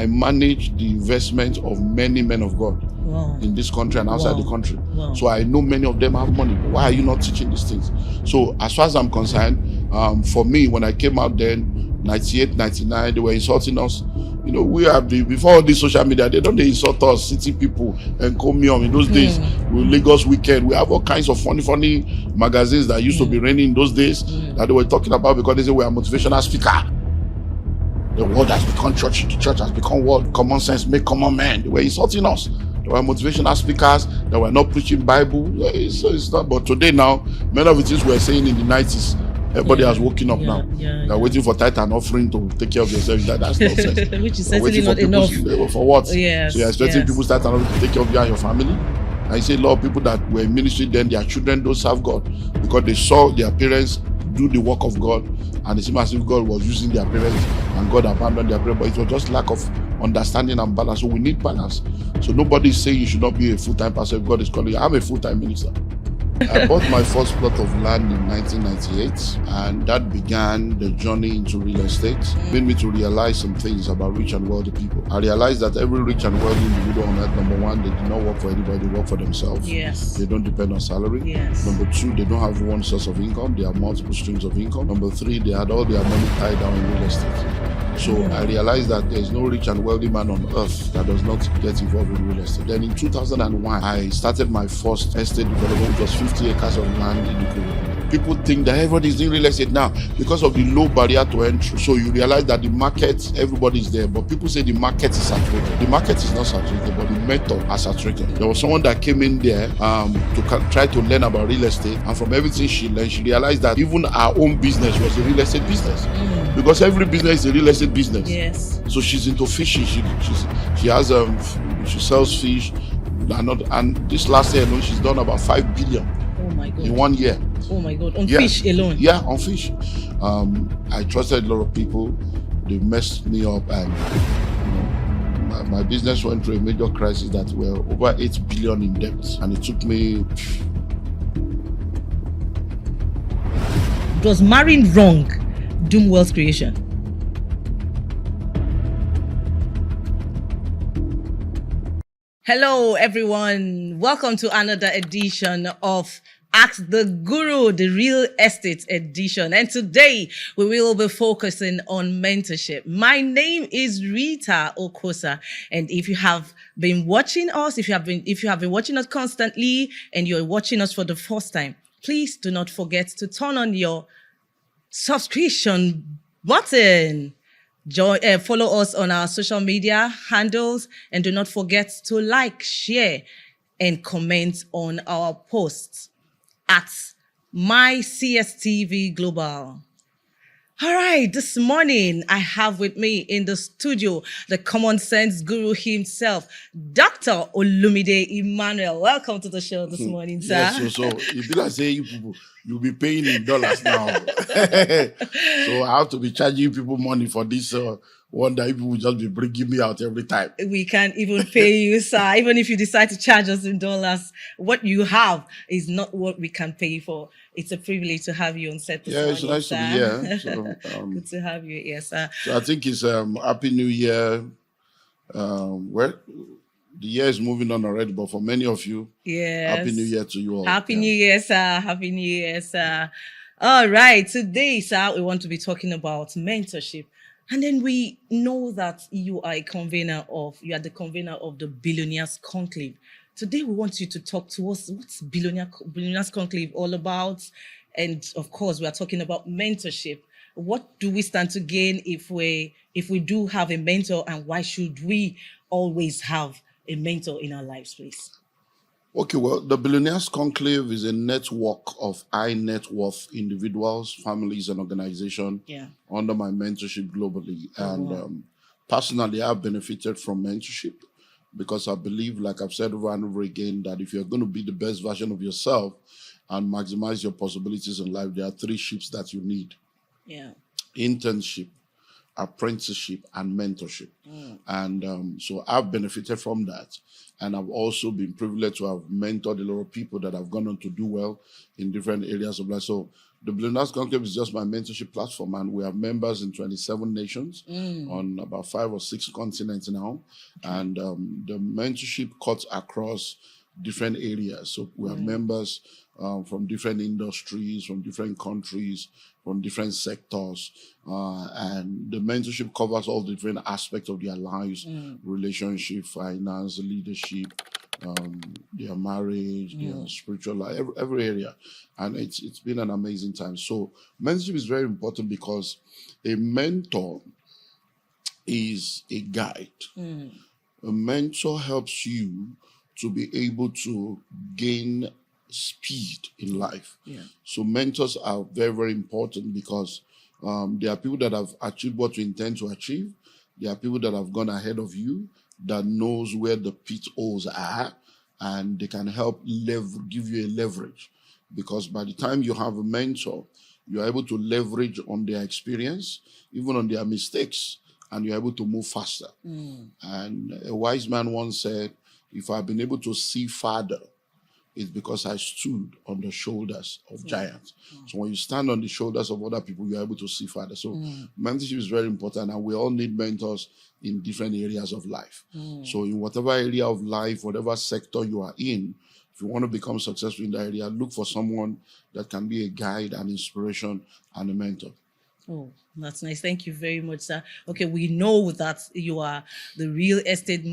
I manage the investment of many men of God in this country and outside the country. So I know many of them have money. Why are you not teaching these things? So as far as I'm concerned, for me, when I came out then, 98, 99, they were insulting us. You know, we have before all this social media, they insult us, city people, and Comium. In those days, we Lagos Weekend, we have all kinds of funny magazines that used to be raining in those days that they were talking about because they say we are motivational speaker. The world has become church, the church has become world, common sense, make common men. They were insulting us. They were motivational speakers, they were not preaching Bible. So it's not, but today now, many of the things we were saying in the 90s, everybody has woken up now. They're waiting for tithe and offering to take care of yourself. That's nonsense. Which is certainly not enough. For what? Yes, so you're expecting people start and to take care of you and your family. I say a lot of people that were in ministry then, their children don't serve God because they saw their parents do the work of God and it seemed as if God was using their parents and God abandoned their parents, but it was just lack of understanding and balance. So we need balance. So nobody is saying you should not be a full-time pastor if God is calling you. I'm a full-time minister. I bought my first plot of land in 1998, and that began the journey into real estate. It made me to realize some things about rich and wealthy people. I realized that every rich and wealthy individual on earth, number one, they do not work for anybody, they work for themselves. Yes. They don't depend on salary. Yes. Number two, they don't have one source of income, they have multiple streams of income. Number three, they had all their money tied down in real estate. So I realized that there's no rich and wealthy man on earth that does not get involved in real estate. Then in 2001, I started my first estate development, which was 50 acres of land in Ikorodu. People think that everybody is in real estate now because of the low barrier to entry. So you realize that the market, everybody is there, but people say the market is saturated. The market is not saturated, but the method are saturated. There was someone that came in there to try to learn about real estate, and from everything she learned, she realized that even our own business was a real estate business. Because every business is a real estate business. Yes. So she's into fishing. She has she sells fish, and this last year alone she's done about 5 billion. Oh my God. In 1 year. Oh my God. On fish alone. Yeah, on fish. I trusted a lot of people. They messed me up, and my business went through a major crisis that were over 8 billion in debt, and it took me. Does marrying wrong doom wealth creation? Hello everyone, welcome to another edition of Ask the Guru, the real estate edition. And today we will be focusing on mentorship. My name is Rita Okosa. And if you have been watching us, if you have been watching us constantly and you're watching us for the first time, please do not forget to turn on your subscription button. Follow us on our social media handles, and do not forget to like, share, and comment on our posts at MyCSTV Global. All right, this morning I have with me in the studio the common sense guru himself, Dr. Olumide Emmanuel. Welcome to the show this morning, sir. Yes, so if you say you people, you'll be paying in dollars now. So I have to be charging people money for this one that people will just be bringing me out every time. We can't even pay you, sir. Even if you decide to charge us in dollars, what you have is not what we can pay for. It's a privilege to have you on set this morning, it's nice sir. to be here. So, good to have you here, sir. So I think it's Happy New Year. Well, the year is moving on already, but for many of you, yes. Happy New Year to you all. Happy New Year, sir. Happy New Year, sir. All right, today, sir, we want to be talking about mentorship. And then we know that you are the convener of the Billionaires Conclave. Today, we want you to talk to us. What's Billionaires Conclave all about? And of course, we are talking about mentorship. What do we stand to gain if we do have a mentor, and why should we always have a mentor in our lives, please? Okay, well, the Billionaires Conclave is a network of high net worth individuals, families, and organizations under my mentorship globally. And personally, I've benefited from mentorship because I believe, like I've said over and over again, that if you're going to be the best version of yourself and maximize your possibilities in life, there are 3 ships that you need. Yeah. Internship, apprenticeship, and mentorship. And so I've benefited from that. And I've also been privileged to have mentored a lot of people that have gone on to do well in different areas of life. So the Billionaires Conclave is just my mentorship platform, and we have members in 27 nations on about 5 or 6 continents now. And the mentorship cuts across different areas. So we have members from different industries, from different countries, from different sectors. And the mentorship covers all the different aspects of their lives, relationship, finance, leadership, their marriage, their spiritual life, every area. And it's been an amazing time. So mentorship is very important because a mentor is a guide. A mentor helps you to be able to gain speed in life. So mentors are very, very important because there are people that have achieved what you intend to achieve. There are people that have gone ahead of you that knows where the pitfalls are, and they can help give you a leverage. Because by the time you have a mentor, you're able to leverage on their experience, even on their mistakes, and you're able to move faster. And a wise man once said, if I've been able to see farther, it's because I stood on the shoulders of giants. So when you stand on the shoulders of other people, you're able to see farther. So mentorship is very important, and we all need mentors in different areas of life. So in whatever area of life, whatever sector you are in, if you want to become successful in that area, look for someone that can be a guide, an inspiration, and a mentor. Oh, that's nice. Thank you very much, sir. Okay, we know that you are the real estate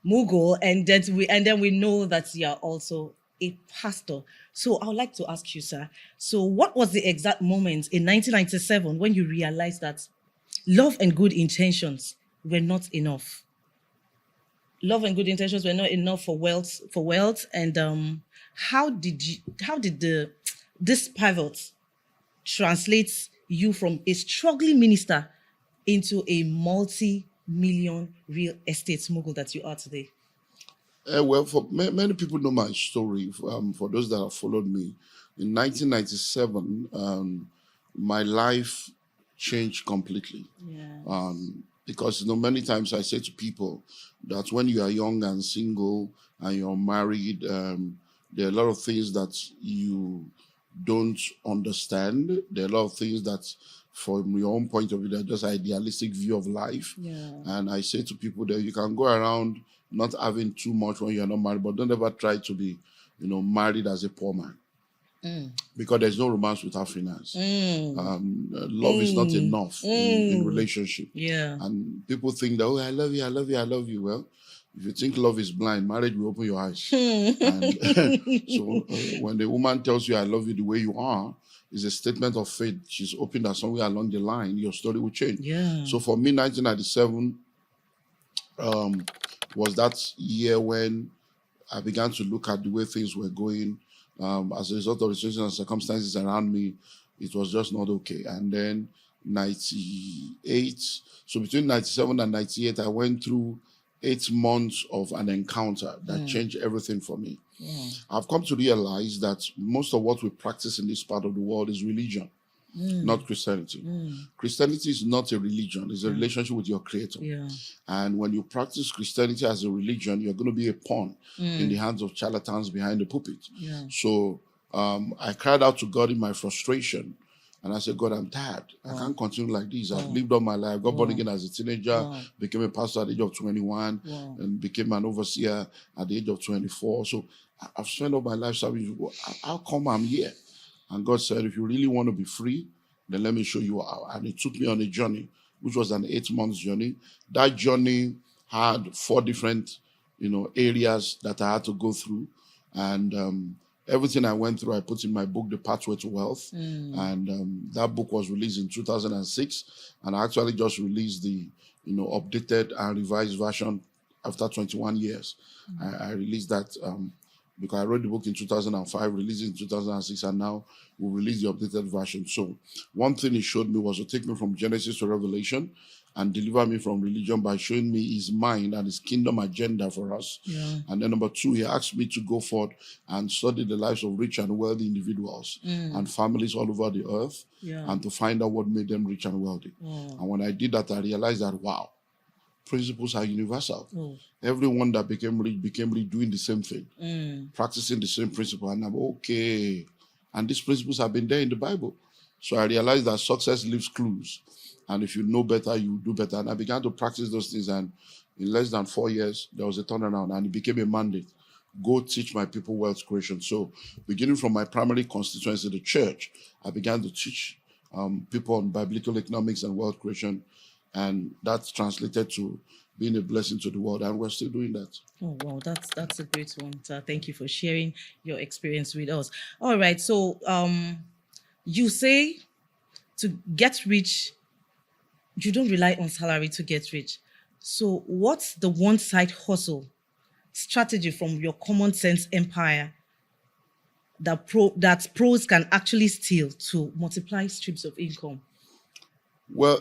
mogul, and then we know that you are also a pastor. So I would like to ask you, sir, so what was the exact moment in 1997 when you realized that love and good intentions were not enough? Love and good intentions were not enough for wealth, and how did this pivot translate you from a struggling minister into a multi-million real estate mogul that you are today? Well, for many people know my story. For those that have followed me, in 1997, my life changed completely. Because many times I say to people that when you are young and single and you're married, there are a lot of things that you don't understand. There are a lot of things that, from your own point of view, they're just idealistic view of life. And I say to people that you can go around not having too much when you're not married, but don't ever try to be, married as a poor man. Because there's no romance without finance. Love is not enough in relationship. And people think that, oh, I love you, I love you, I love you. Well, if you think love is blind, marriage will open your eyes. And so when the woman tells you, I love you the way you are, it's a statement of faith. She's hoping that somewhere along the line, your story will change. So for me, 1997 was that year when I began to look at the way things were going. As a result of the situations and circumstances around me, it was just not okay. And then 98, so between 97 and 98, I went through 8 months of an encounter that changed everything for me. I've come to realize that most of what we practice in this part of the world is religion, not Christianity. Christianity is not a religion, it's a relationship with your Creator. And when you practice Christianity as a religion, you're going to be a pawn in the hands of charlatans behind the pulpit. So I cried out to God in my frustration. And I said, God, I'm tired. I can't continue like this. I've lived all my life. Got born again as a teenager, became a pastor at the age of 21, and became an overseer at the age of 24. So I've spent all my life serving you. How come I'm here? And God said, if you really want to be free, then let me show you how. And He took me on a journey, which was an 8-month journey. That journey had 4 different, areas that I had to go through. And everything I went through, I put in my book, The Pathway to Wealth. And that book was released in 2006. And I actually just released the, updated and revised version after 21 years. I released that because I wrote the book in 2005, released it in 2006, and now we release the updated version. So one thing it showed me was to take me from Genesis to Revelation and deliver me from religion by showing me his mind and his kingdom agenda for us. Yeah. And then number 2, he asked me to go forth and study the lives of rich and wealthy individuals and families all over the earth, and to find out what made them rich and wealthy. And when I did that, I realized that, wow, principles are universal. Everyone that became rich doing the same thing, practicing the same principle. And I'm okay. And these principles have been there in the Bible. So I realized that success leaves clues. And if you know better, you do better. And I began to practice those things. And in less than 4 years, there was a turnaround. And it became a mandate. Go teach my people wealth creation. So beginning from my primary constituency, the church, I began to teach people on biblical economics and wealth creation. And that's translated to being a blessing to the world. And we're still doing that. Oh, wow. That's a great one. Thank you for sharing your experience with us. All right. So you say to get rich, you don't rely on salary to get rich. So what's the one side hustle strategy from your common sense empire that pros can actually steal to multiply streams of income? Well,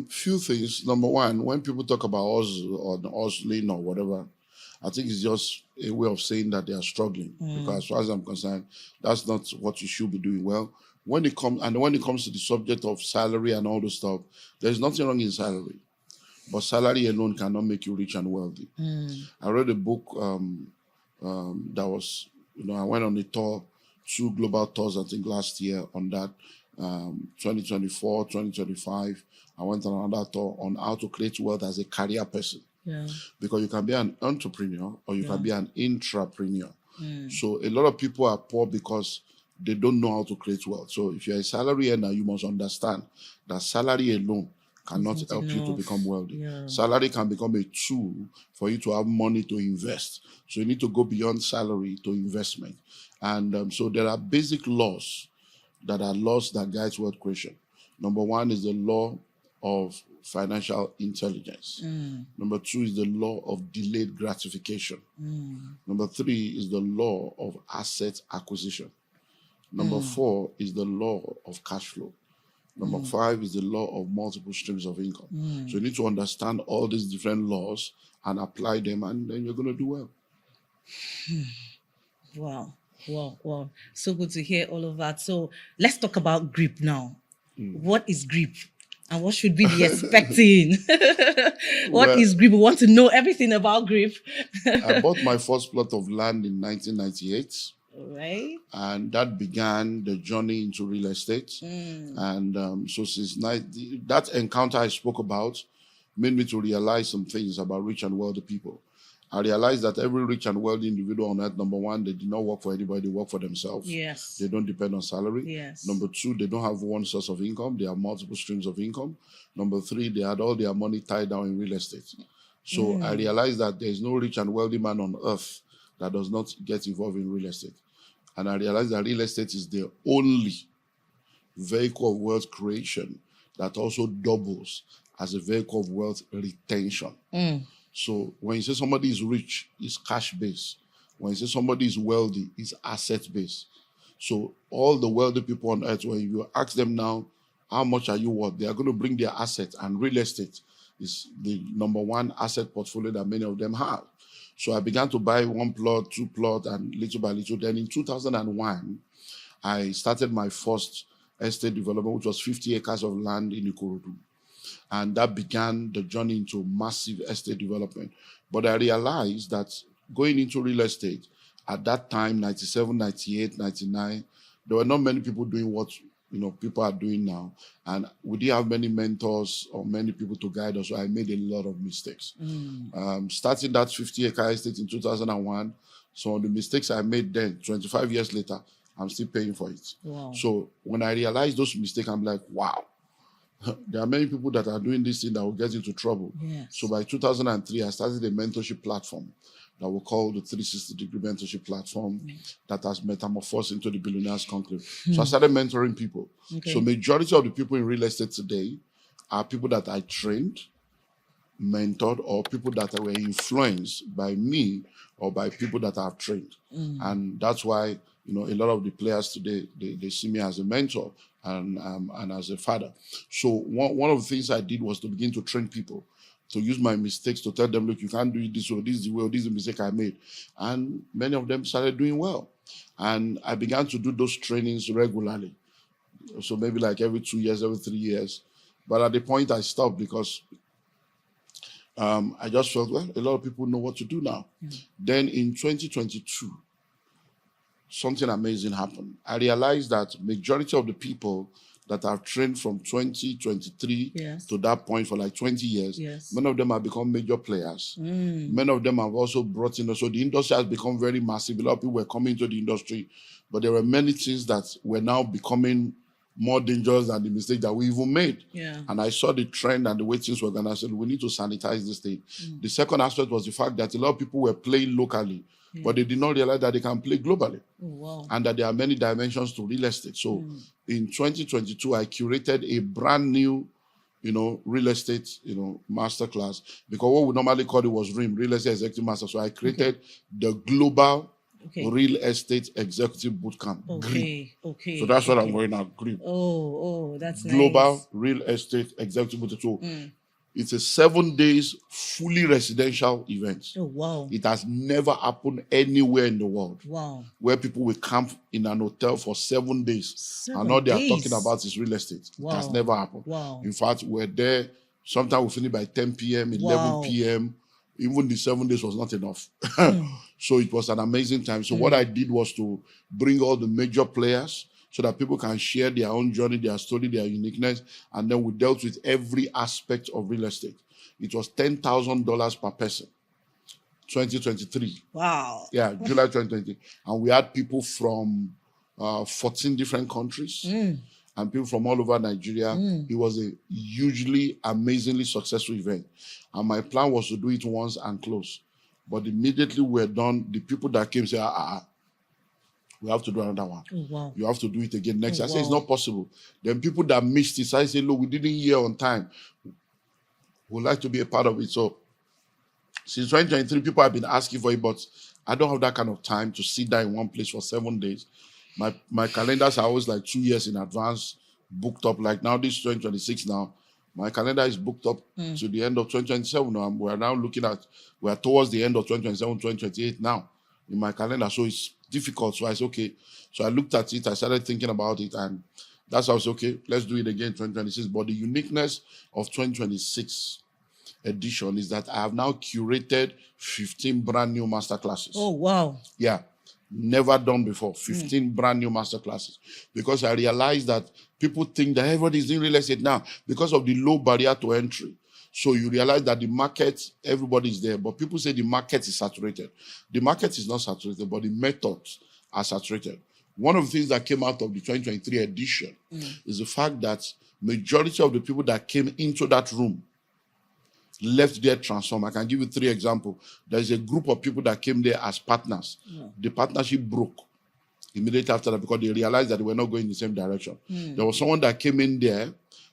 few things. Number one, when people talk about hustle or hustling or whatever, I think it's just a way of saying that they are struggling. Because as far as I'm concerned, that's not what you should be doing. Well, when it comes to the subject of salary and all this stuff, there's nothing wrong in salary, but salary alone cannot make you rich and wealthy. I read a book that was, I went on a tour, 2 global tours, I think last year on that. 2024, 2025, I went on another tour on how to create wealth as a career person. Yeah. Because you can be an entrepreneur or you can be an intrapreneur. So a lot of people are poor because they don't know how to create wealth. So if you're a salary earner, you must understand that salary alone cannot help you to become wealthy. Yeah. Salary can become a tool for you to have money to invest. So you need to go beyond salary to investment. And so there are basic laws that guides wealth creation. Number 1 is the law of financial intelligence. Number 2 is the law of delayed gratification. Number 3 is the law of asset acquisition. Number 4 is the law of cash flow. Number 5 is the law of multiple streams of income. So you need to understand all these different laws and apply them, and then you're going to do well. Wow. Wow. So good to hear all of that. So let's talk about grip now. What is grip? And what should we be expecting? What is grip? We want to know everything about grip. I bought my first plot of land in 1998. All right. And that began the journey into real estate. And so since that encounter I spoke about made me to realize some things about rich and wealthy people. I realized that every rich and wealthy individual on earth, number 1, they do not work for anybody, they work for themselves. Yes. They don't depend on salary. Yes. Number 2, they don't have one source of income, they have multiple streams of income. Number 3, they had all their money tied down in real estate. So I realized that there is no rich and wealthy man on earth that does not get involved in real estate. And I realized that real estate is the only vehicle of wealth creation that also doubles as a vehicle of wealth retention. So when you say somebody is rich, it's cash-based. When you say somebody is wealthy, it's asset-based. So all the wealthy people on earth, when you ask them now, how much are you worth? They are going to bring their assets, and real estate is the number 1 asset portfolio that many of them have. So I began to buy 1 plot, 2 plots, and little by little. Then in 2001, I started my first estate development, which was 50 acres of land in Ikorodu. And that began the journey into massive estate development. But I realized that going into real estate, at that time, 97, 98, 99, there were not many people doing what people are doing now. And we didn't have many mentors or many people to guide us, so I made a lot of mistakes. Starting that 50-acre estate in 2001, some of the mistakes I made then, 25 years later, I'm still paying for it. Wow. So when I realized those mistakes, I'm like, wow. There are many people that are doing this thing that will get into trouble. Yes. So by 2003, I started a mentorship platform that we call the 360-degree mentorship platform that has metamorphosed into the Billionaire Conclave. So I started mentoring people. Okay. So majority of the people in real estate today are people that I trained, mentored, or people that were influenced by me or by people that I've trained. And that's why, a lot of the players today, they see me as a mentor and as a father. So one of the things I did was to begin to train people, to use my mistakes to tell them, look, you can't do it this way, this is the way, or this is the mistake I made. And many of them started doing well. And I began to do those trainings regularly. So maybe like every 2 years, every 3 years. But at the point I stopped because I just felt, well, a lot of people know what to do now. Then in 2022, something amazing happened. I realized that majority of the people that I've trained from 2023 to that point for like 20 years, many of them have become major players. Many of them have also brought in, so the industry has become very massive. A lot of people were coming into the industry, but there were many things that were now becoming more dangerous than the mistake that we even made. And I saw the trend and the way things were going. I said, we need to sanitize this thing. The second aspect was the fact that a lot of people were playing locally, but they did not realize that they can play globally. And that there are many dimensions to real estate. So in 2022, I curated a brand new, real estate, masterclass, because what we normally call it was REAM, Real Estate Executive Master. So I created the Global Real Estate Executive Bootcamp. So that's what I'm going now. GREEP. That's Global nice. Real Estate Executive Bootcamp. So it's a 7 days fully residential event. It has never happened anywhere in the world. Where people will camp in an hotel for 7 days. And all they are talking about is real estate. It has never happened. In fact, we're there. Sometimes we finish by 10 p.m., 11 p.m. Even the 7 days was not enough. So it was an amazing time. So what I did was to bring all the major players so that people can share their own journey, their story, their uniqueness. And then we dealt with every aspect of real estate. It was $10,000 per person. 2023. Yeah, July 2020. And we had people from 14 different countries and people from all over Nigeria. It was a hugely, amazingly successful event. And my plan was to do it once and close. But immediately we're done, the people that came said, we have to do another one. You have to do it again next year. I said, it's not possible. Then people that missed it, I said, look, we didn't hear on time. We'd like to be a part of it. So since 2023, people have been asking for it, but I don't have that kind of time to sit down in one place for 7 days. My calendars are always like 2 years in advance, booked up. Like now, this is 2026 now. My calendar is booked up to the end of 2027 now. We're now we're towards the end of 2027, 2028 now in my calendar. So it's difficult. So I said, okay. So I looked at it. I started thinking about it. And that's how I said, okay, let's do it again in 2026. But the uniqueness of 2026 edition is that I have now curated 15 brand new masterclasses. Yeah. Never done before. 15 brand new masterclasses. Because I realized that people think that everybody is doing real estate now because of the low barrier to entry. So you realize that the market, everybody is there, but people say the market is saturated. The market is not saturated, but the methods are saturated. One of the things that came out of the 2023 edition is the fact that majority of the people that came into that room left there transformed. I can give you 3 examples. There's a group of people that came there as partners. The partnership broke immediately after that because they realized that they were not going in the same direction. There was someone that came in there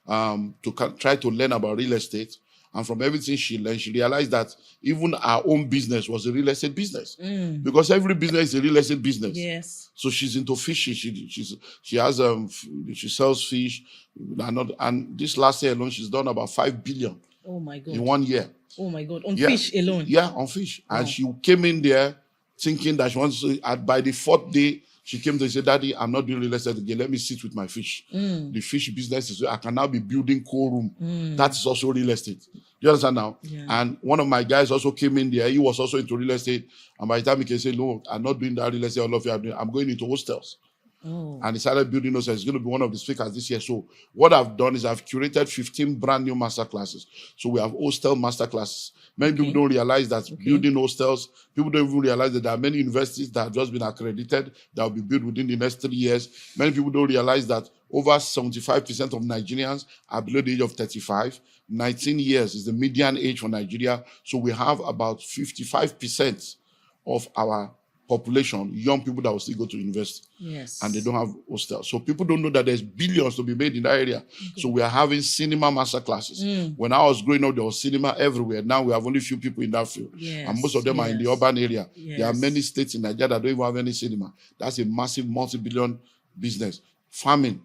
to try to learn about real estate. And from everything she learned, she realized that even our own business was a real estate business. Because every business is a real estate business. So she's into fishing. She has she sells fish. And this last year alone, she's done about 5 billion. Oh my God. In 1 year. Oh my God. On fish alone. Yeah, on fish. And she came in there thinking that she wants to, by the 4th day, she came to say, Daddy, I'm not doing real estate again. Let me sit with my fish. The fish business is, I can now be building co-room. That is also real estate. You understand now? And one of my guys also came in there. He was also into real estate. And by the time he can say, no, I'm not doing that real estate. All of you are doing. I'm going into hostels. And he started building those. It's going to be one of the speakers this year. So what I've done is I've curated 15 brand new masterclasses. So we have hostel masterclasses. Many people don't realize that building hostels, people don't even realize that there are many universities that have just been accredited that will be built within the next 3 years. Many people don't realize that over 75% of Nigerians are below the age of 35. 19 years is the median age for Nigeria. So we have about 55% of our population, young people that will still go to university. And they don't have hostels. So people don't know that there's billions to be made in that area. So we are having cinema master classes. When I was growing up, there was cinema everywhere. Now we have only few people in that field. And most of them are in the urban area. There are many states in Nigeria that don't even have any cinema. That's a massive multi-billion business. Farming.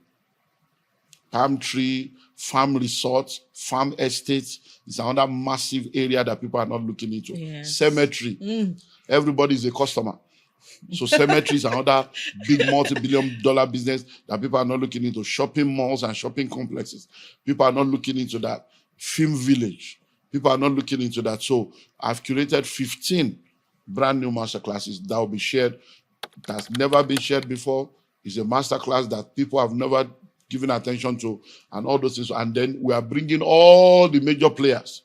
palm tree, farm resorts, farm estates. It's another massive area that people are not looking into. Yes. Cemetery. Everybody is a customer. So cemetery is another big multi-billion-dollar business that people are not looking into. Shopping malls and shopping complexes. People are not looking into that. Film village. People are not looking into that. So I've curated 15 brand new masterclasses that will be shared. That's never been shared before. It's a masterclass that people have never given attention to, and all those things. And then we are bringing all the major players.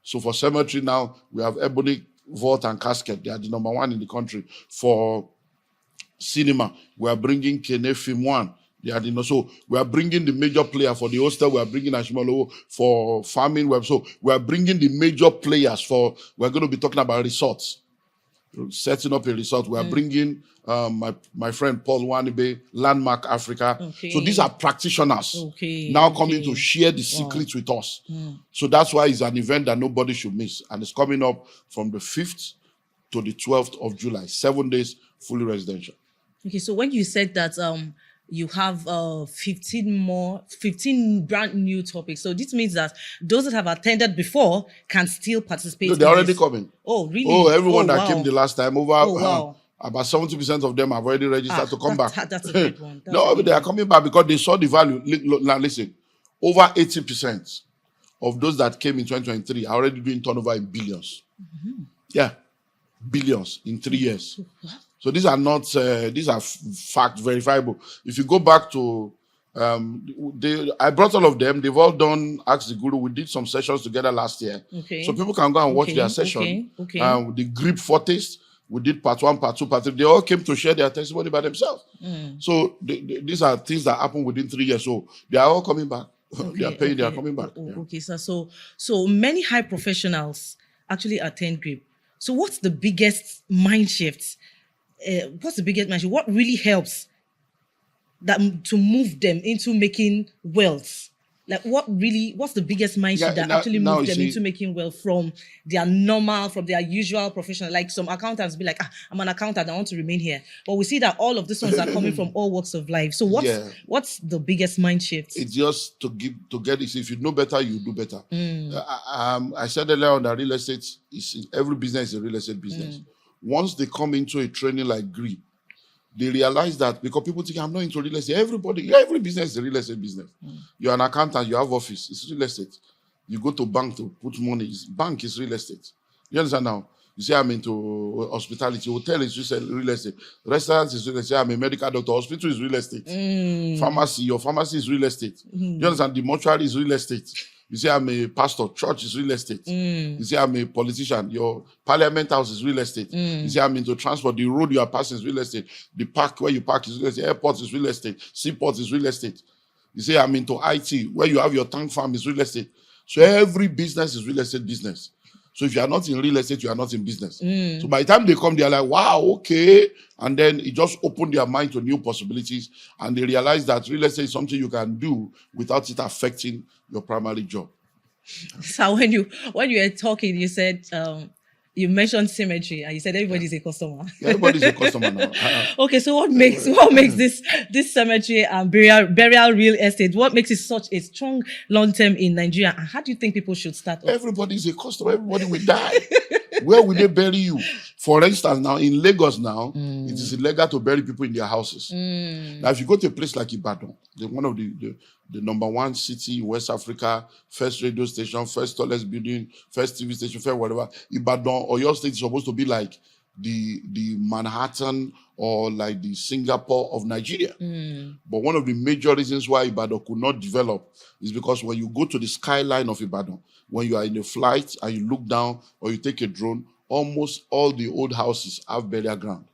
So for cemetery now, we have Ebony, Vault, and Casket. They are the number one in the country. For cinema, we are bringing Kene Film One. They are the, so we are bringing the major player. For the hostel, we are bringing Ashimolowo. For farming web, so we are bringing the major players. For we're going to be talking about resorts, setting up a resort. We are bringing my friend Paul Wanibe, Landmark Africa. So these are practitioners now coming to share the secrets with us. So that's why it's an event that nobody should miss. And it's coming up from the 5th to the 12th of July. 7 days, fully residential. Okay, so when you said that you have 15 brand new topics, so this means that those that have attended before can still participate. No, they're already coming. Oh, really? Oh, everyone that came the last time, over wow. About 70% of them have already registered to come back. That's a great one. No, they are coming back because they saw the value. Now listen, over 80% of those that came in 2023 are already doing turnover in billions. Yeah, billions in 3 years. So these are not, these are fact verifiable. If you go back to, I brought all of them. They've all done Ask the Guru. We did some sessions together last year. So people can go and watch their session. The Grip Fortis, we did part 1, part 2, part 3. They all came to share their testimony by themselves. So these are things that happen within 3 years. So they are all coming back. They are paying, they are coming back. Okay, so many high professionals actually attend Grip. So what's the biggest mind shift? What really helps that to move them into making wealth? Like what's the biggest mindset that actually moves them into making wealth from their usual profession? Like some accountants be like, I'm an accountant, I want to remain here. But we see that all of these ones are coming from all walks of life. So what's the biggest mind shift? It's just to get this. If you know better, you do better. I said earlier on that real estate every business is a real estate business. Once they come into a training like Grip, they realize that because people think I'm not into real estate. Every business is a real estate business. You're an accountant, you have office, it's real estate. You go to bank to put money, bank is real estate. You understand now? You say I'm into hospitality, hotel is real estate, restaurants is real estate, I'm a medical doctor, hospital is real estate. Pharmacy, your pharmacy is real estate. You understand? The mortuary is real estate. You say I'm a pastor, church is real estate. You say I'm a politician, your parliament house is real estate. You say I'm into transport, the road you are passing is real estate. The park where you park is real estate. Airport is real estate. Seaport is real estate. You say I'm into IT, where you have your tank farm is real estate. So every business is real estate business. So if you are not in real estate, you are not in business. So by the time they come, they are like, wow, okay. And then it just opened their mind to new possibilities. And they realize that real estate is something you can do without it affecting your primary job. So when you were talking, you said, you mentioned symmetry, and you said everybody's a customer. Yeah, everybody's a customer now. Okay, so what makes this cemetery and burial real estate? What makes it such a strong long term in Nigeria? And how do you think people should start? Everybody's a customer. Everybody will die. Where will they bury you? For instance, now in Lagos now, it is illegal to bury people in their houses. Now, if you go to a place like Ibadan, one of the number one city in West Africa, first radio station, first tallest building, first TV station, first whatever, Ibadan or your state is supposed to be like the Manhattan or like the Singapore of Nigeria. But one of the major reasons why Ibadan could not develop is because when you go to the skyline of Ibadan, when you are in a flight and you look down or you take a drone, almost all the old houses have burial ground.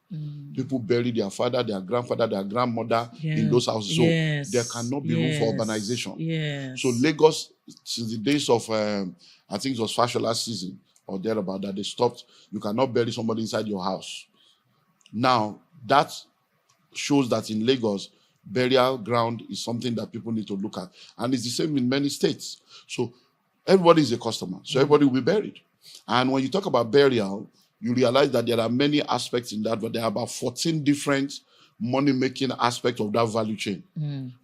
People bury their father, their grandfather, their grandmother in those houses. So there cannot be room for urbanization. So Lagos, since the days of, I think it was Fashola season or thereabout, that they stopped, you cannot bury somebody inside your house. Now, that shows that in Lagos, burial ground is something that people need to look at. And it's the same in many states. So everybody is a customer. So everybody will be buried. And when you talk about burial, you realize that there are many aspects in that, but there are about 14 different money-making aspects of that value chain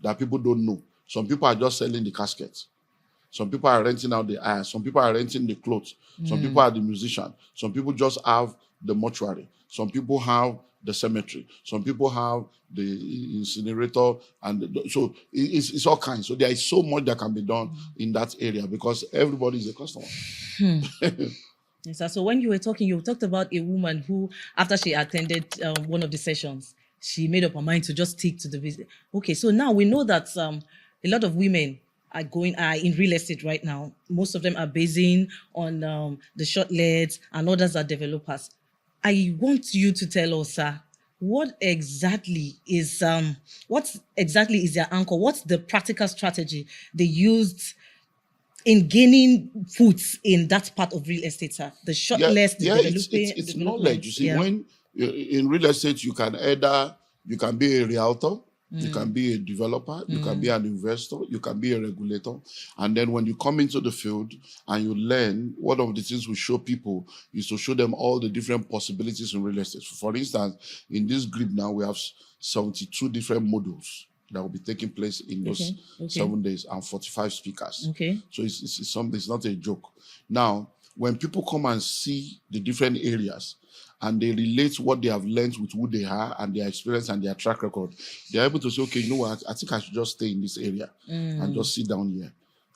that people don't know. Some people are just selling the casket. Some people are renting out the air. Some people are renting the clothes. Some people are the musician. Some people just have the mortuary. Some people have the cemetery. Some people have the incinerator. So it's all kinds. So there is so much that can be done in that area because everybody is a customer. Yes, sir. So when you were talking, you talked about a woman who, after she attended one of the sessions, she made up her mind to just stick to the business. Okay, so now we know that a lot of women are in real estate right now. Most of them are basing on the short leads, and others are developers. I want you to tell us, sir, what exactly is their anchor? What's the practical strategy they used in gaining foots in that part of real estate, sir? The short list, the developing, it's knowledge. You see, when in real estate, you can be a realtor, you can be a developer, you can be an investor, you can be a regulator. And then when you come into the field and you learn, one of the things we show people is to show them all the different possibilities in real estate. For instance, in this group now, we have 72 different modules that will be taking place in those 7 days and 45 speakers. Okay. So it's something, it's not a joke. Now, when people come and see the different areas and they relate what they have learned with who they are and their experience and their track record, they're able to say, okay, you know what, I think I should just stay in this area and just sit down here.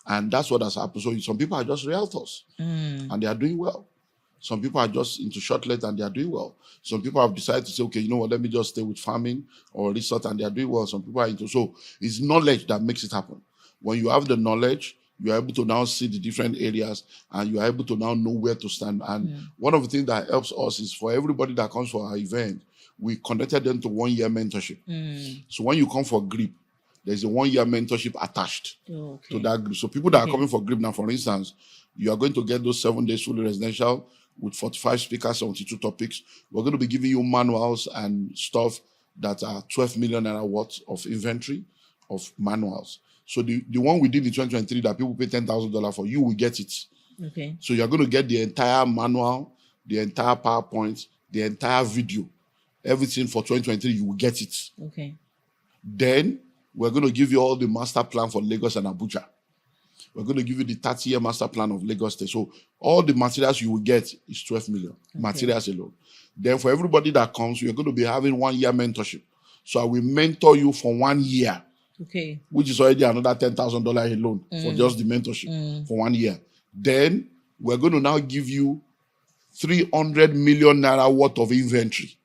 And that's what has happened. So some people are just realtors and they are doing well. Some people are just into short-let and they are doing well. Some people have decided to say, okay, you know what, let me just stay with farming or resort and they are doing well. Some people are into, so it's knowledge that makes it happen. When you have the knowledge, you are able to now see the different areas and you are able to now know where to stand. And one of the things that helps us is for everybody that comes for our event, we connected them to 1 year mentorship. So when you come for GRIP, there's a 1 year mentorship attached to that group. So people that are coming for GRIP now, for instance, you are going to get those 7 days fully residential with 45 speakers, 72 topics. We're going to be giving you manuals and stuff that are 12 million naira worth of inventory of manuals. So the one we did in 2023 that people pay $10,000 for, you will get it. Okay. So you're going to get the entire manual, the entire PowerPoint, the entire video, everything for 2023, you will get it. Okay. Then we're going to give you all the master plan for Lagos and Abuja. We're going to give you the 30-year master plan of Lagos State. So all the materials you will get is 12 million, materials alone. Then for everybody that comes, we're going to be having 1 year mentorship. So I will mentor you for 1 year. Okay. Which is already another $10,000 alone for just the mentorship for 1 year. Then we're going to now give you 300 million naira worth of inventory.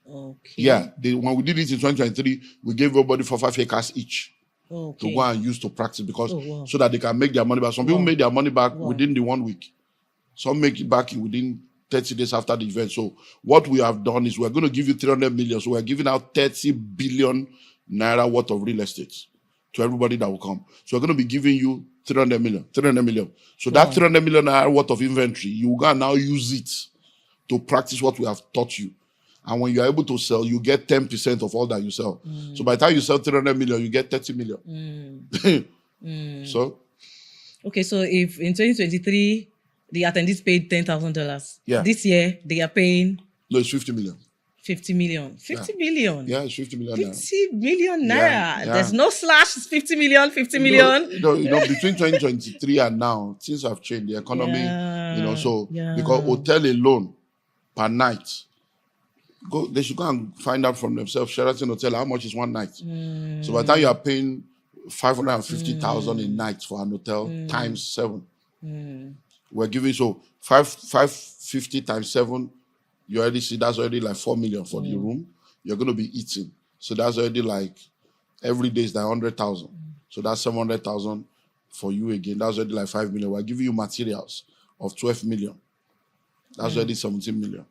Okay. Yeah. When we did it in 2023, we gave everybody 4-5 acres each to go and use to practice because so that they can make their money back. Some people made their money back within the 1 week. Some make it back within 30 days after the event. So what we have done is we're going to give you 300 million. So we're giving out 30 billion naira worth of real estate to everybody that will come. So we're going to be giving you 300 million. So that 300 million naira worth of inventory, you can now use it to practice what we have taught you. And when you are able to sell, you get 10% of all that you sell. So by the time you sell 300 million, you get 30 million. So? Okay, so if in 2023, the attendees paid $10,000, this year they are paying? No, it's 50 million. 50 million. 50 million. Yeah, it's 50 million. 50 million naira. Yeah. There's no slash. It's 50 million, 50 million. Between 2023 and now, things have changed. The economy, because hotel alone per night, they should go and find out from themselves, Sheraton Hotel, how much is one night. So by the time you are paying 550,000 a night for an hotel times 7, we're giving 550 times 7. You already see that's already like 4 million for the room. You're going to be eating. So that's already like every day is like 100,000. So that's 700,000 for you again. That's already like 5 million. We're giving you materials of 12 million. That's already 17 million.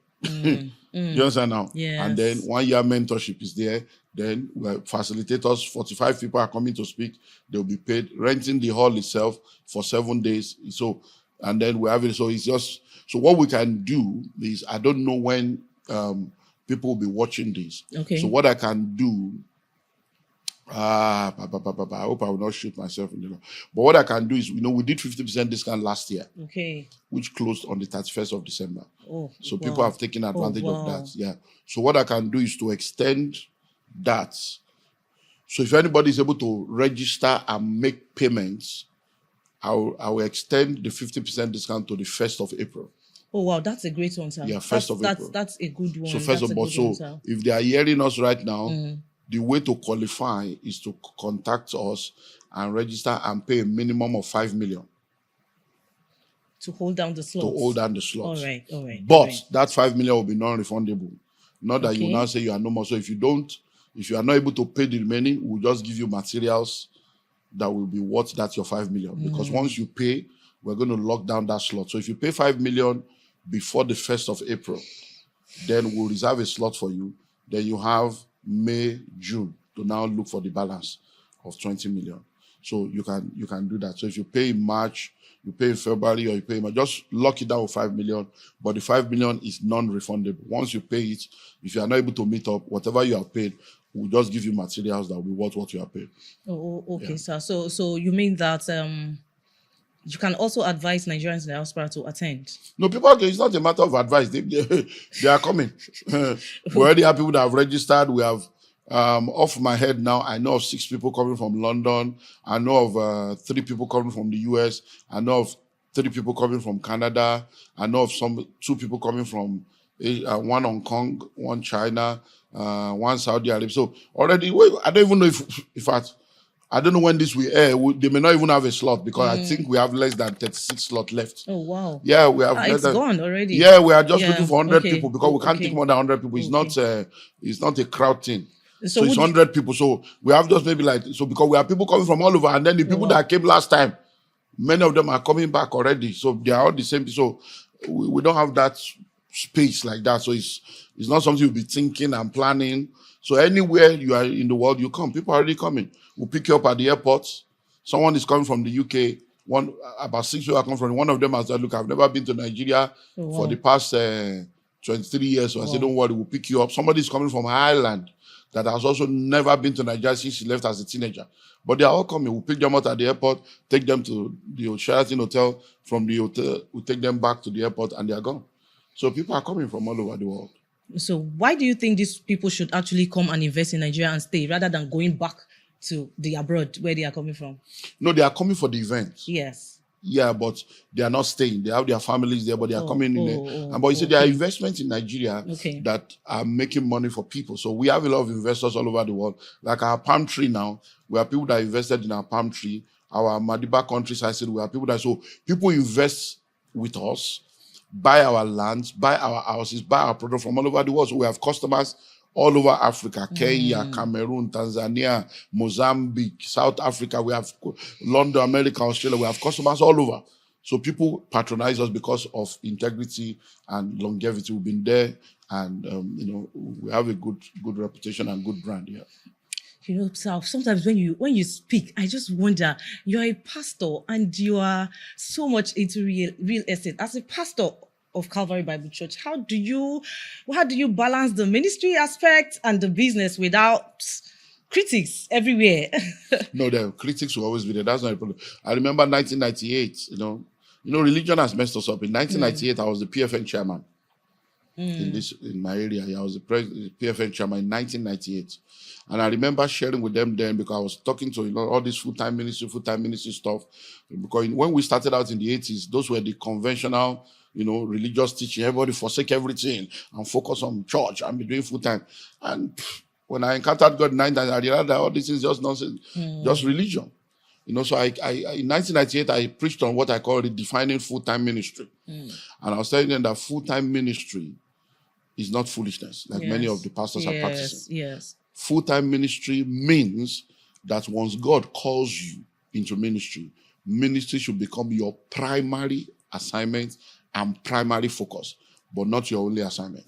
You understand now? Yes. And then 1 year mentorship is there. Then facilitators, 45 people are coming to speak. They'll be paid. Renting the hall itself for 7 days. So, and then we have it. So it's just, so what we can do is, I don't know when people will be watching this. Okay. So what I can do, I hope I will not shoot myself in the leg. But what I can do is, we did 50% discount last year. Okay. Which closed on the 31st of December. So people have taken advantage of that. Yeah. So what I can do is to extend that. So if anybody is able to register and make payments, I will extend the 50% discount to the 1st of April. Oh wow, that's a great one, sir. Yeah, 1st of April. That's a good one. So first of all, so if they are hearing us right now, the way to qualify is to contact us and register and pay a minimum of 5 million. To hold down the slots. To hold down the slots. All right. But that 5 million will be non-refundable. Not that you will now say you are no more. So if you are not able to pay the remaining, we'll just give you materials that will be worth that your 5 million. Because once you pay, we're going to lock down that slot. So if you pay 5 million before the 1st of April, then we'll reserve a slot for you. Then you have May, June to now look for the balance of 20 million. So you can do that. So if you pay in March, you pay in February, or you pay in March, just lock it down with 5 million. But the 5 million is non-refundable. Once you pay it, if you are not able to meet up, whatever you have paid, we'll just give you materials that will be worth what you have paid. Oh, okay, sir. So you mean that you can also advise Nigerians in the diaspora to attend? No, people, it's not a matter of advice. They are coming. We already have people that have registered. We have, off my head now, I know of 6 people coming from London. I know of 3 people coming from the US. I know of 3 people coming from Canada. I know of 2 people coming from one Hong Kong, one China, one Saudi Arabia. So already, I don't even know if I don't know when this will air. They may not even have a slot because I think we have less than 36 slots left. Oh, wow. Yeah, we have it's gone already. Yeah, we are just looking for 100 people because we can't take more than 100 people. It's not a crowd thing. So it's 100 people. So we have just maybe because we have people coming from all over, and then the people that came last time, many of them are coming back already. So they are all the same. So we don't have that space like that. So it's not something you'll be thinking and planning. So anywhere you are in the world, you come. People are already coming. We'll pick you up at the airport. Someone is coming from the UK. About 6 people are coming from. One of them has said, "Look, I've never been to Nigeria for the past 23 years." So I said, "Don't worry, we'll pick you up." Somebody is coming from Ireland that has also never been to Nigeria since she left as a teenager. But they are all coming. We'll pick them up at the airport, take them to the Sheraton Hotel. From the hotel, we'll take them back to the airport, and they are gone. So people are coming from all over the world. So why do you think these people should actually come and invest in Nigeria and stay rather than going back to the abroad where they are coming from? No, they are coming for the event. Yes. Yeah, but they are not staying. They have their families there, but they are coming in there. But you see, there are investments in Nigeria that are making money for people. So we have a lot of investors all over the world. Like our palm tree now, we have people that invested in our palm tree. Our Madiba countryside, we have people that, so people invest with us, buy our lands, buy our houses, buy our product from all over the world. So we have customers all over Africa, Kenya, Cameroon, Tanzania, Mozambique, South Africa. We have London, America, Australia. We have customers all over. So people patronize us because of integrity and longevity. We've been there, and we have a good reputation and good brand here. You know, sometimes when you speak, I just wonder, you're a pastor and you are so much into real estate. As a pastor of Calvary Bible Church, how do you balance the ministry aspect and the business without critics everywhere? No, the critics will always be there. That's not a problem. I remember 1998, religion has messed us up. In 1998, I was the PFN chairman in my area. I was the PFN chairman in 1998. And I remember sharing with them then, because I was talking to all this full-time ministry stuff. Because when we started out in the 80s, those were the conventional, religious teaching. Everybody forsake everything and focus on church and be doing full-time. And when I encountered God in 1998, I realized that all this is just nonsense, just religion. So I in 1998, I preached on what I call redefining full-time ministry. And I was telling them that full-time ministry is not foolishness, like many of the pastors are practicing. Yes. Full-time ministry means that once God calls you into ministry should become your primary assignment and primary focus, but not your only assignment.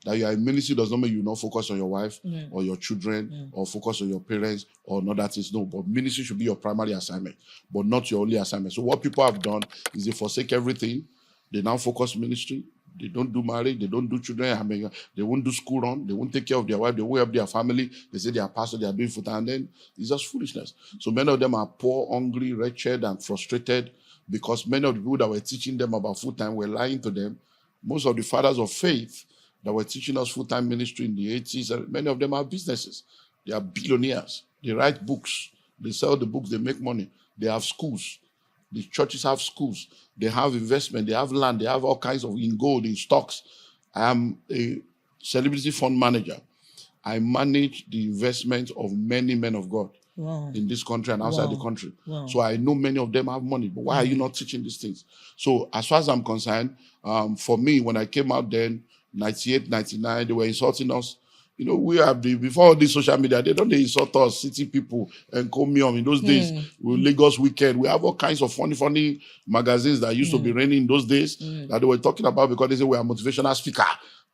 That you are in ministry does not mean you not focus on your wife or your children or focus on your parents or no, that is no. But ministry should be your primary assignment, but not your only assignment. So what people have done is they forsake everything. They now focus ministry. They don't do marriage. They don't do children. They won't do school run. They won't take care of their wife. They won't help their family. They say they are pastor. They are doing full-time. And then it's just foolishness. So many of them are poor, hungry, wretched, and frustrated because many of the people that were teaching them about full-time were lying to them. Most of the fathers of faith that were teaching us full-time ministry in the 80s, many of them have businesses. They are billionaires. They write books. They sell the books. They make money. They have schools. The churches have schools. They have investment. They have land. They have all kinds of in gold, in stocks. I am a celebrity fund manager. I manage the investment of many men of God in this country and outside the country. So I know many of them have money. But why are you not teaching these things? So as far as I'm concerned, for me, when I came out then, 98, 99, they were insulting us. You know, we have before all this social media, they don't insult us, city people, and Comium. In those days, Lagos Weekend, we have all kinds of funny magazines that used to be raining in those days that they were talking about because they say we are motivational speaker.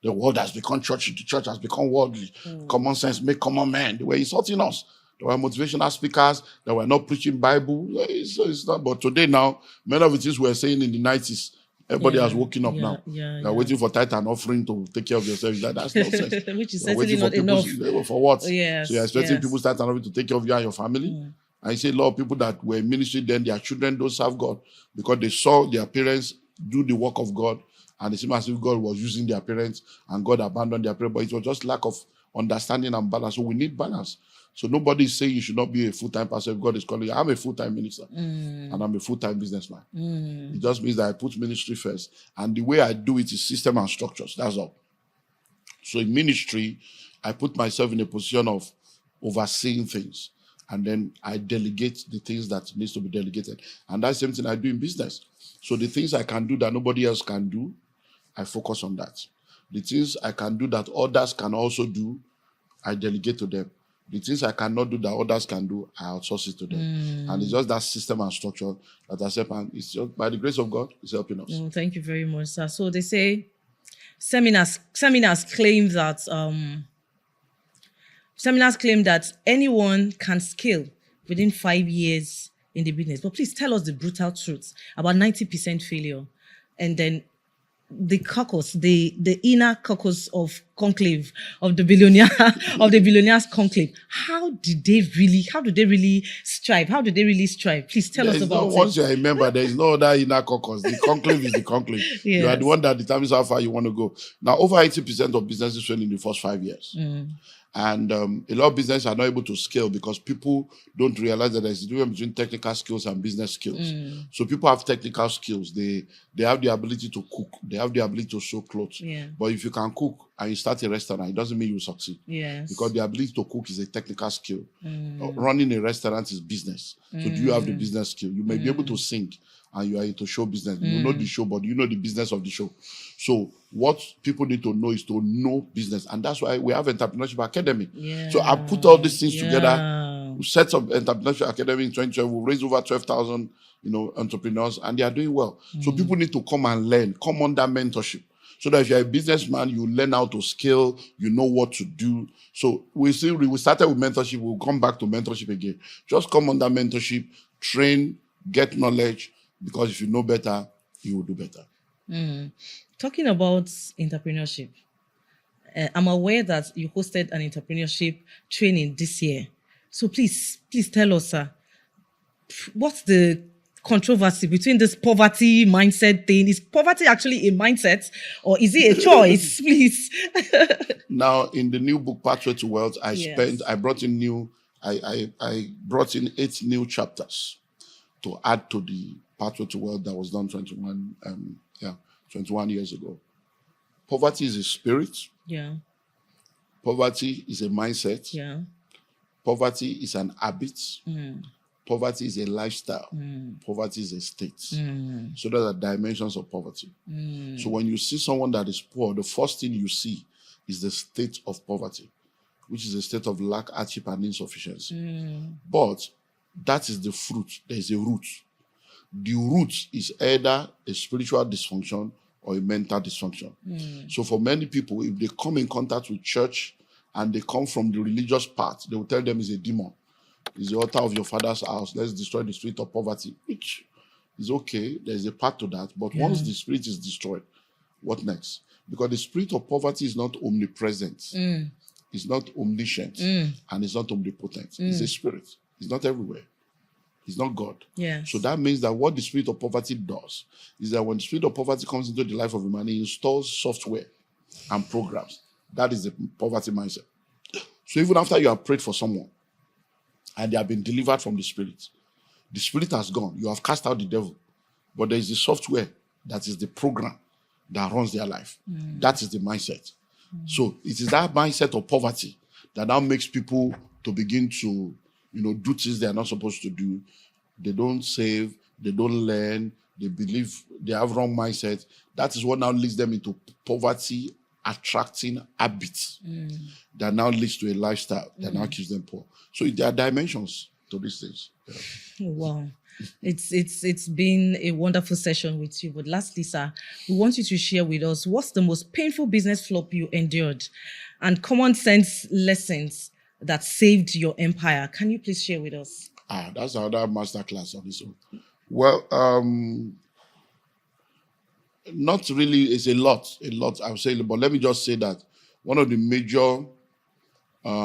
The world has become church, the church has become worldly. Common sense, make common man. They were insulting us. There were motivational speakers that were not preaching Bible. It's not. But today now, many of the things we were saying in the 90s, everybody has woken up now. They're waiting for tithe and offering to take care of yourself. That's nonsense. Which is certainly not enough. For what? Yes, so you're expecting people tithe and offering to take care of you and your family? I say a lot of people that were in ministry then, their children don't serve God because they saw their parents do the work of God and it seemed as if God was using their parents and God abandoned their parents. But it was just lack of understanding and balance. So we need balance. So nobody is saying you should not be a full-time pastor if God is calling you. I'm a full-time minister and I'm a full-time businessman. It just means that I put ministry first. And the way I do it is system and structures. That's all. So in ministry, I put myself in a position of overseeing things. And then I delegate the things that needs to be delegated. And that's the same thing I do in business. So the things I can do that nobody else can do, I focus on that. The things I can do that others can also do, I delegate to them. The things I cannot do that others can do, I outsource it to them. And it's just that system and structure that I said, and it's just by the grace of God, it's helping us. Thank you very much, sir. So they say seminars claim that anyone can scale within 5 years in the business. But please tell us the brutal truth about 90% failure. And then the caucus, the inner caucus of conclave, of the billionaires conclave. How do they really strive? Please tell us about it. Once you remember, there is no other inner caucus. The conclave is the conclave. Yes. You are the one that determines how far you want to go. Now, over 80% of businesses fail in the first 5 years. And a lot of businesses are not able to scale because people don't realize that there's a difference between technical skills and business skills. So people have technical skills. They have the ability to cook. They have the ability to sew clothes. But if you can cook and you start a restaurant, it doesn't mean you succeed. Because the ability to cook is a technical skill. Running a restaurant is business. So do you have the business skill? You may be able to sing and you are into show business. You know the show, but you know the business of the show. So what people need to know is to know business. And that's why we have Entrepreneurship Academy. So I put all these things together. We set up Entrepreneurship Academy in 2012. We raised over 12,000, entrepreneurs, and they are doing well. So people need to come and learn, come under mentorship. So that if you're a businessman, you learn how to scale, you know what to do. So we started with mentorship. We'll come back to mentorship again. Just come under mentorship, train, get knowledge, because if you know better, you will do better. Talking about entrepreneurship, I'm aware that you hosted an entrepreneurship training this year. So please tell us, sir, what's the controversy between this poverty mindset thing? Is poverty actually a mindset or is it a choice? Please. Now, in the new book, Pathway to Wealth, I brought in 8 new chapters to add to the Pathway to Wealth that was done 21 years ago. Poverty is a spirit. Poverty is a mindset. Poverty is an habit. Poverty is a lifestyle. Poverty is a state. So there are dimensions of poverty. So when you see someone that is poor, the first thing you see is the state of poverty, which is a state of lack, hardship, and insufficiency. But that is the fruit. There is a root. The root is either a spiritual dysfunction or a mental dysfunction. So for many people, if they come in contact with church and they come from the religious part, they will tell them it's a demon. It's the altar of your father's house. Let's destroy the spirit of poverty, which is okay. There's a part to that. But once the spirit is destroyed, what next? Because the spirit of poverty is not omnipresent. It's not omniscient. And it's not omnipotent. It's a spirit. It's not everywhere. It's not God. So that means that what the spirit of poverty does is that when the spirit of poverty comes into the life of a man, he installs software and programs. That is the poverty mindset. So So even after you have prayed for someone and they have been delivered from the spirit has gone. You have cast out the devil. But there is the software that is the program that runs their life. That is the mindset. So it is that mindset of poverty that now makes people to begin to, do things they are not supposed to do. They don't save, they don't learn, they believe they have wrong mindset. That is what now leads them into poverty attracting habits that now leads to a lifestyle that now keeps them poor. So there are dimensions to these things. Yeah. Wow. It's been a wonderful session with you. But lastly, sir, we want you to share with us what's the most painful business flop you endured and common sense lessons that saved your empire. Can you please share with us? That's another masterclass on this one. Well, not really. It's a lot. I would say, but let me just say that one of the major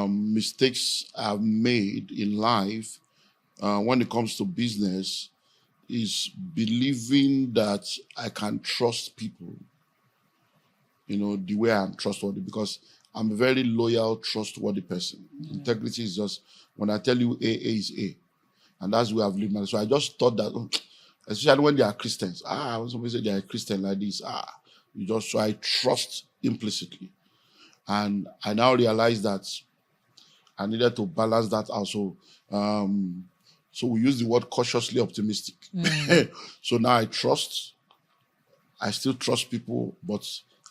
mistakes I've made in life when it comes to business is believing that I can trust people, the way I'm trustworthy, because I'm a very loyal, trustworthy person. Integrity is just, when I tell you A is A. And that's where I've lived my life. So I just thought that, especially when they are Christians, when somebody say they are a Christian like this, so I trust implicitly. And I now realize that I needed to balance that also. So we use the word cautiously optimistic. So now I still trust people, but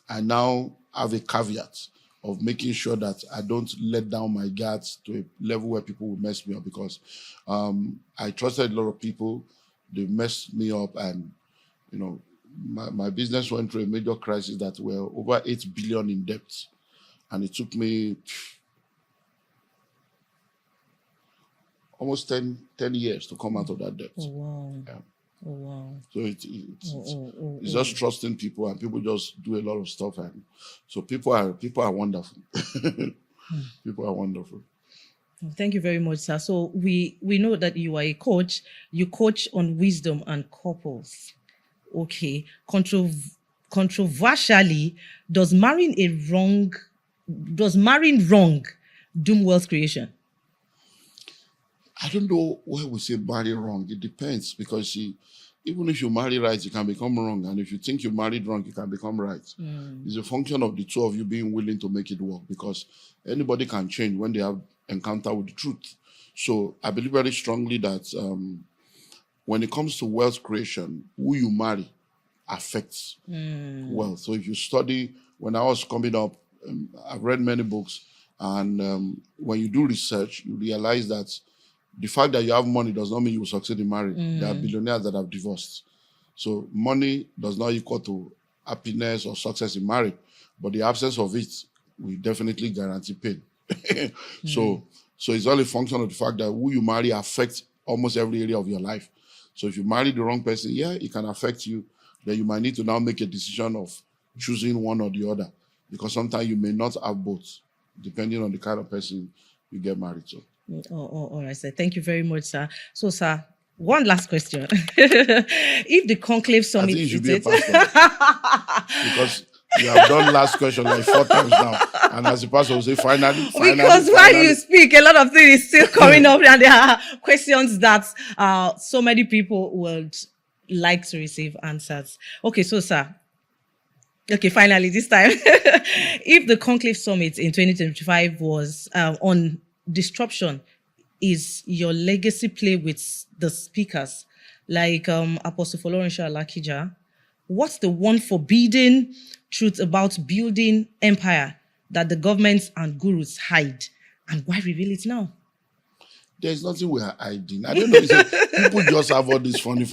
I now have a caveat of making sure that I don't let down my guards to a level where people will mess me up, because I trusted a lot of people. They messed me up, and my business went through a major crisis that were over 8 billion in debt, and it took me almost 10 years to come out of that debt. Oh, wow. Yeah. Oh, wow. So it's just trusting people, and people just do a lot of stuff, and so people are wonderful. People are wonderful. Thank you very much, sir. So we know that you are a coach. You coach on wisdom and couples. Okay. Controversially, does marrying wrong doom wealth creation? I don't know where we say marry wrong. It depends, because even if you marry right, you can become wrong. And if you think you married wrong, you can become right. It's a function of the two of you being willing to make it work, because anybody can change when they have encounter with the truth. So I believe very strongly that when it comes to wealth creation, who you marry affects wealth. So if you study, when I was coming up, I've read many books, and when you do research, you realize that the fact that you have money does not mean you will succeed in marriage. There are billionaires that have divorced. So money does not equal to happiness or success in marriage, but the absence of it will definitely guarantee pain. So it's all a function of the fact that who you marry affects almost every area of your life. So if you marry the wrong person, it can affect you. Then you might need to now make a decision of choosing one or the other, because sometimes you may not have both, depending on the kind of person you get married to. All right, sir. Thank you very much, sir. So, sir, one last question. If the Conclave Summit... I think you should be a pastor. Because you have done last question like 4 times now. And as the pastor will say, finally. Because while you speak, a lot of things is still coming up, and there are questions that so many people would like to receive answers. Okay, so, sir. Okay, finally, this time. If the Conclave Summit in 2025 was on disruption, is your legacy play with the speakers like Apostle Folorunsho Alakija? What's the one forbidden truth about building empire that the governments and gurus hide, and why reveal it now? There's nothing we are hiding. I don't know. People just have all this funny.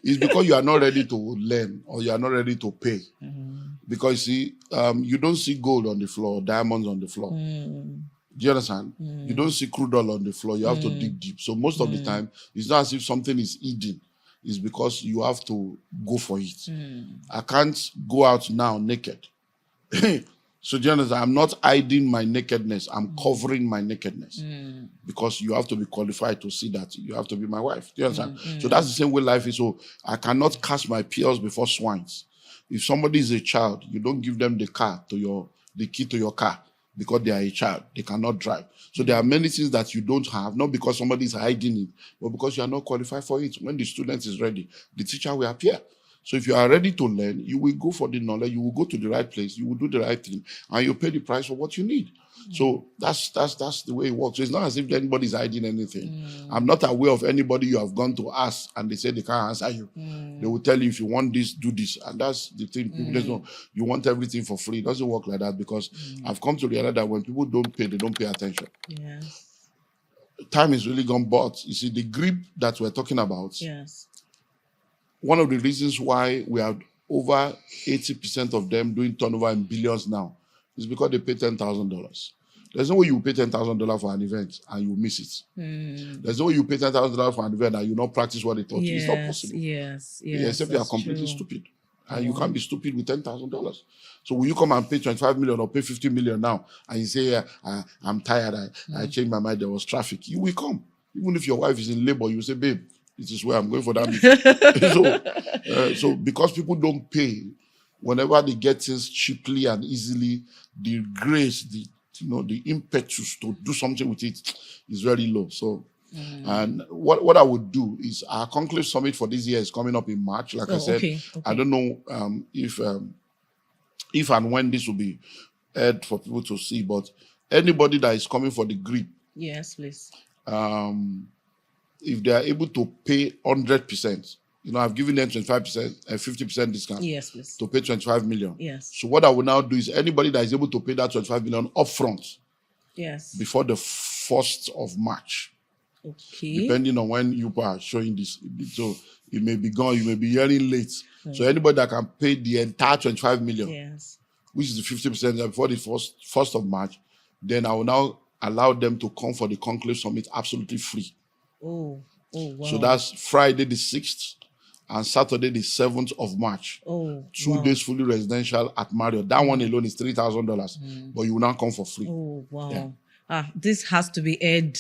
It's because you are not ready to learn, or you are not ready to pay. Because you don't see gold on the floor, diamonds on the floor. Do you understand? You don't see crude oil on the floor. You have to dig deep. So most of the time, it's not as if something is hidden. It's because you have to go for it. I can't go out now naked. So do you understand? I'm not hiding my nakedness. I'm covering my nakedness. Because you have to be qualified to see that. You have to be my wife. Do you understand? So that's the same way life is. So I cannot cast my pearls before swines. If somebody is a child, you don't give them the key to your car. because they are a child. They cannot drive. So there are many things that you don't have, not because somebody is hiding it, but because you are not qualified for it. When the student is ready, the teacher will appear. So if you are ready to learn, you will go for the knowledge, you will go to the right place, you will do the right thing, and you pay the price for what you need. So that's the way it works. So it's not as if anybody is hiding anything. I'm not aware of anybody you have gone to ask and they say they can't answer you. They will tell you, if you want this, do this. And that's the thing. People just know you want everything for free. It doesn't work like that, because I've come to realize that when people don't pay, they don't pay attention. Yes. Time is really gone, but you see, the grip that we're talking about, Yes. one of the reasons why we have over 80% of them doing turnover in billions now is because they pay $10,000. There's no way you pay $10,000 for an event and you miss it. There's no way you pay $10,000 for an event and you not practice what they taught you. It's not possible. Yes. Except you are completely stupid. And you can't be stupid with $10,000. So will you come and pay 25 million or pay 50 million now and you say, I'm tired, I changed my mind, there was traffic? You will come. Even if your wife is in labor, you say, babe, this is where I'm going for that meeting. So because people don't pay, whenever they get things cheaply and easily, the grace, the impetus to do something with it is very low. So, and what I would do is, our Conclave Summit for this year is coming up in March. Like I said, okay. I don't know if and when this will be aired for people to see, but anybody that is coming for the grip, yes, please. If they are able to pay 100%, I've given them 25% and 50% discount. Yes, please. To pay 25 million. Yes. So what I will now do is, anybody that is able to pay that 25 million upfront, yes, before the 1st of March, okay, depending on when you are showing this, so it may be gone, you may be hearing late. So anybody that can pay the entire 25 million, yes, which is the 50% before the 1st of March, then I will now allow them to come for the Conclave Summit absolutely free. Oh, wow. So that's Friday the 6th and Saturday the 7th of March. 2 days fully residential at Marriott. That one alone is $3,000, but you will now come for free. Oh, wow. Yeah. This has to be aired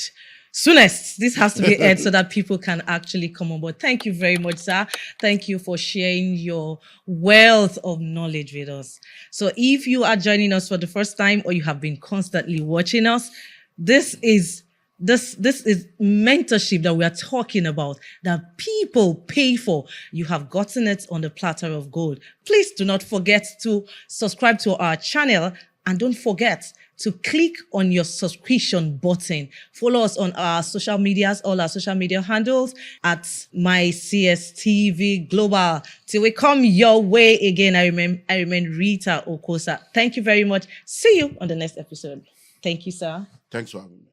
soonest. This has to be aired so that people can actually come on board. Thank you very much, sir. Thank you for sharing your wealth of knowledge with us. So if you are joining us for the first time, or you have been constantly watching us, this is mentorship that we are talking about, that people pay for. You have gotten it on the platter of gold. Please do not forget to subscribe to our channel, and don't forget to click on your subscription button. Follow us on our social medias, all our social media handles at MyCSTV Global. Till we come your way again, I remain Rita Okosa. Thank you very much. See you on the next episode. Thank you, sir. Thanks for having me.